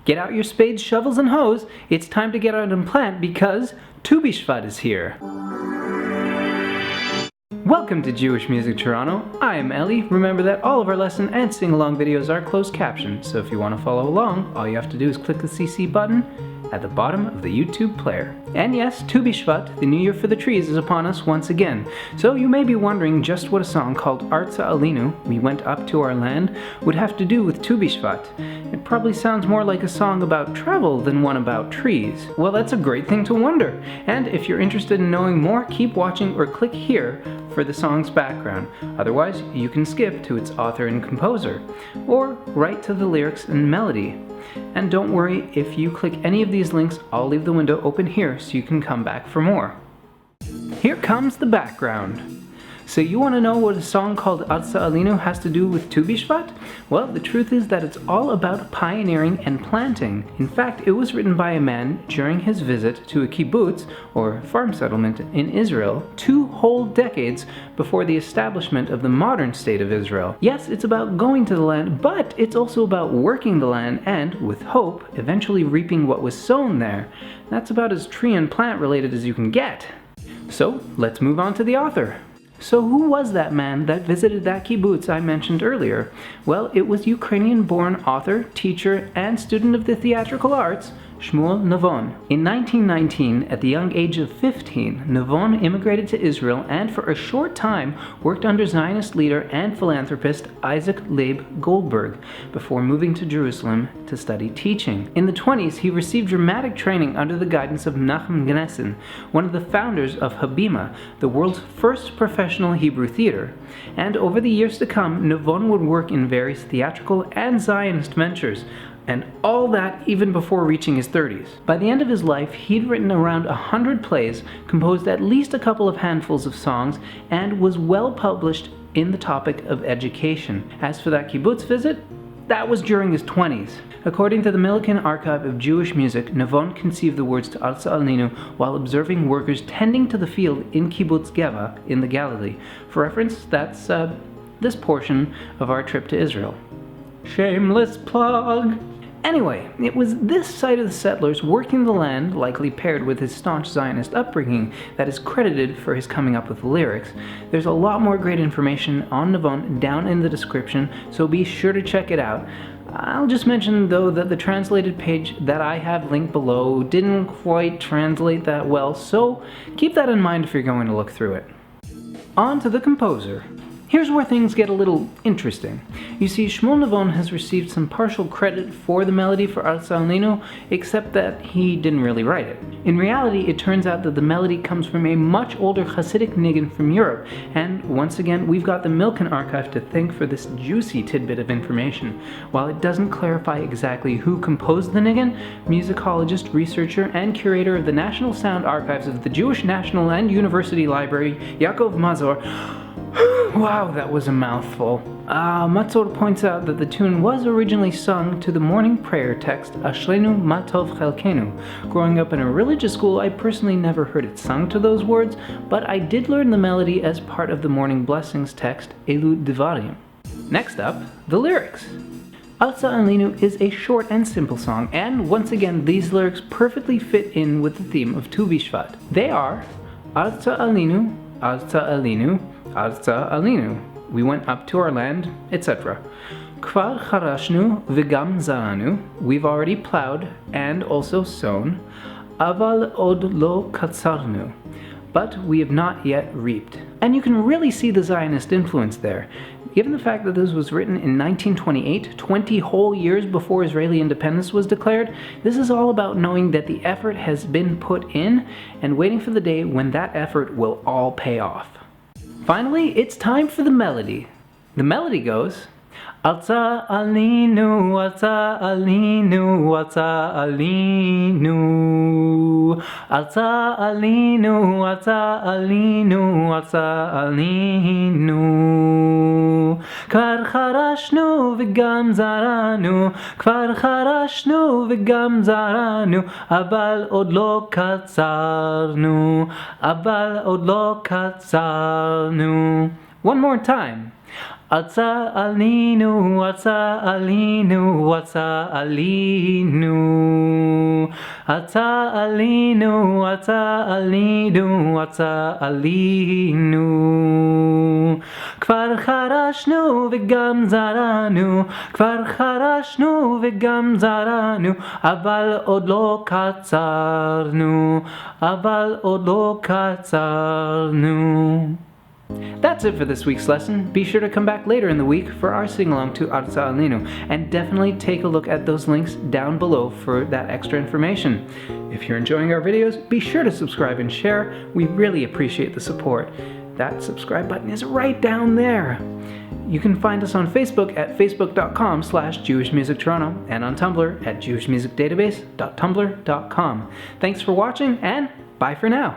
Get out your spades, shovels, and hoes. It's time to get out and plant because Tu BiShvat is here. Welcome to Jewish Music Toronto. I am Eli. Remember that all of our lesson and sing-along videos are closed captioned, so if you want to follow along, all you have to do is click the CC button at the bottom of the YouTube player. And yes, Tu BiShvat, the New Year for the trees, is upon us once again. So you may be wondering just what a song called Artza Alinu, We Went Up to Our Land, would have to do with Tu BiShvat. It probably sounds more like a song about travel than one about trees. Well, that's a great thing to wonder. And if you're interested in knowing more, keep watching or click here for the song's background. Otherwise, you can skip to its author and composer, or right to the lyrics and melody. And don't worry, if you click any of these links, I'll leave the window open here so you can come back for more. Here comes the background. So you want to know what a song called Artza Alinu has to do with Tu BiShvat? Well, the truth is that it's all about pioneering and planting. In fact, it was written by a man during his visit to a kibbutz, or farm settlement, in Israel, 2 whole decades before the establishment of the modern state of Israel. Yes, it's about going to the land, but it's also about working the land and, with hope, eventually reaping what was sown there. That's about as tree and plant related as you can get. So, let's move on to the author. So who was that man that visited that kibbutz I mentioned earlier? Well, it was Ukrainian-born author, teacher, and student of the theatrical arts, Shmuel Navon. In 1919, at the young age of 15, Navon immigrated to Israel and for a short time worked under Zionist leader and philanthropist Isaac Leib Goldberg before moving to Jerusalem to study teaching. In the 20s, he received dramatic training under the guidance of Menachem Gnesin, one of the founders of Habima, the world's first professional Hebrew theater. And over the years to come, Navon would work in various theatrical and Zionist ventures, and all that even before reaching his 30s. By the end of his life, he'd written around 100 plays, composed at least a couple of handfuls of songs, and was well published in the topic of education. As for that kibbutz visit, that was during his 20s. According to the Millikan Archive of Jewish Music, Navon conceived the words to Artza Alinu while observing workers tending to the field in Kibbutz Geva in the Galilee. For reference, that's this portion of our trip to Israel. Shameless plug! Anyway, it was this side of the settlers working the land, likely paired with his staunch Zionist upbringing, that is credited for his coming up with the lyrics. There's a lot more great information on Navon down in the description, so be sure to check it out. I'll just mention though that the translated page that I have linked below didn't quite translate that well, so keep that in mind if you're going to look through it. On to the composer. Here's where things get a little interesting. You see, Shmuel Navon has received some partial credit for the melody for Artza Alinu, except that he didn't really write it. In reality, it turns out that the melody comes from a much older Hasidic niggin from Europe, and once again, we've got the Millikan Archive to thank for this juicy tidbit of information. While it doesn't clarify exactly who composed the niggin, musicologist, researcher, and curator of the National Sound Archives of the Jewish National and University Library, Yaakov Mazor, wow, that was a mouthful. Matzor points out that the tune was originally sung to the morning prayer text, Ashrenu Ma Tov Chelkenu. Growing up in a religious school, I personally never heard it sung to those words, but I did learn the melody as part of the morning blessings text, Elu Devarim. Next up, the lyrics. Artza Alinu is a short and simple song, and once again, these lyrics perfectly fit in with the theme of Tu BiShvat. They are Artza Alinu, Artza Alinu, Artza Alinu, we went up to our land, etc. Kvar charashnu v'gam zaranu, we've already plowed and also sown. Aval od lo katsarnu, but we have not yet reaped. And you can really see the Zionist influence there. Given the fact that this was written in 1928, 20 whole years before Israeli independence was declared, this is all about knowing that the effort has been put in and waiting for the day when that effort will all pay off. Finally, it's time for the melody. The melody goes, Artza Alinu, Artza Alinu, Artza Alinu, Artza Alinu, Artza Alinu, Artza Alinu. Kvar charashnu v'gam zaranu, kvar charashnu v'gam zaranu, אבל עוד לא קצרנו, אבל עוד לא קצרנו. One more time. Artza Alinu, Artza Alinu, Artza Alinu. Artza Alinu, Artza Alinu, Artza Alinu. כבר חרשנו וגם זרענו, כבר חרשנו וגם זרענו, אבל עוד לא קצרנו, אבל עוד לא קצרנו. That's it for this week's lesson. Be sure to come back later in the week for our sing-along to Artza Alinu, and definitely take a look at those links down below for that extra information. If you're enjoying our videos, be sure to subscribe and share. We really appreciate the support. That subscribe button is right down there. You can find us on Facebook at facebook.com/Jewish Music Toronto and on Tumblr at jewishmusicdatabase.tumblr.com. Thanks for watching, and bye for now.